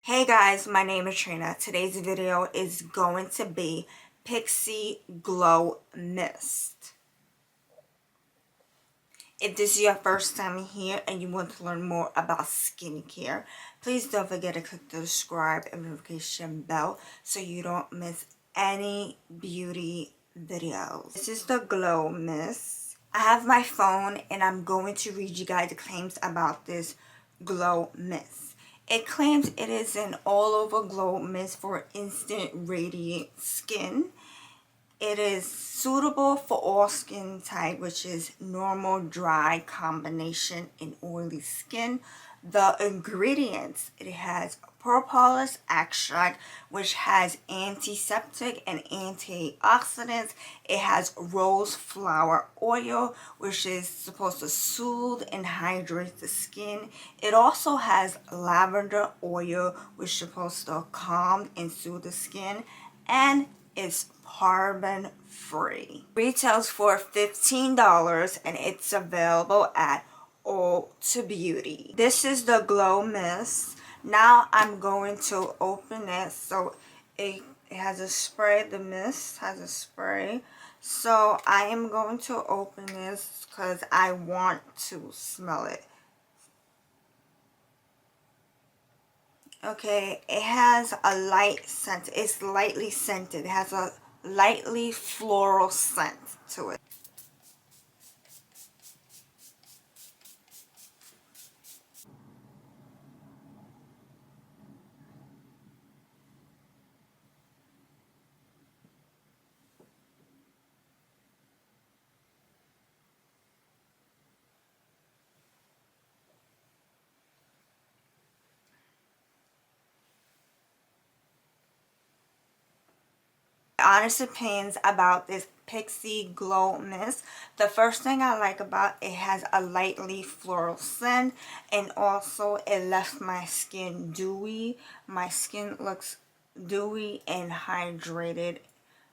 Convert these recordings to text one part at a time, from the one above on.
Hey guys, my name is Trina. Today's video is going to be Pixi Glow Mist. If this is your first time here and you want to learn more about skincare, please don't forget to click the subscribe and notification bell so you don't miss any beauty videos. This is the Glow Mist. I have my phone and I'm going to read you guys the claims about this Glow Mist. It claims it is an all-over glow mist for instant radiant skin. It is suitable for all skin type, which is normal, dry, combination, and oily skin. The ingredients, it has propolis extract, which has antiseptic and antioxidants. It has rose flower oil, which is supposed to soothe and hydrate the skin. It also has lavender oil, which is supposed to calm and soothe the skin. And it's paraben free. Retails for $15 and it's available at Ulta Beauty. This is the Glow Mist. Now I'm going to open it. So it has a spray. The mist has a spray. So I am going to open this because I want to smell it. Okay, it has a light scent. It's lightly scented. It has a lightly floral scent to it. Honest opinions about this Pixi Glow Mist. The first thing I like about it has a lightly floral scent, and also it left my skin dewy. My skin looks dewy and hydrated,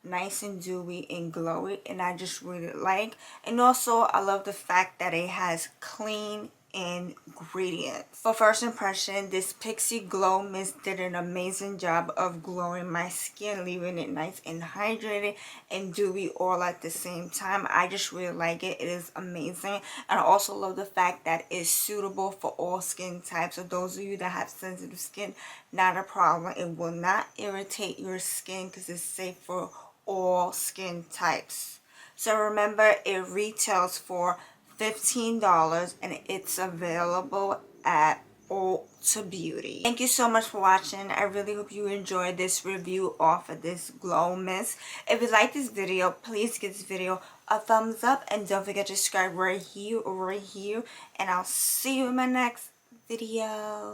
nice and dewy and glowy, and I just really like. And also I love the fact that it has clean ingredients. For first impression, this Pixi Glow Mist did an amazing job of glowing my skin, leaving it nice and hydrated and dewy all at the same time. I just really like it. It is amazing. And I also love the fact that it's suitable for all skin types. So those of you that have sensitive skin, not a problem. It will not irritate your skin because it's safe for all skin types. So remember, it retails for $15 and it's available at Ulta Beauty. Thank you so much for watching. I really hope you enjoyed this review off of this Glow Mist. If you like this video, please give this video a thumbs up and don't forget to subscribe right here or right here, and I'll see you in my next video.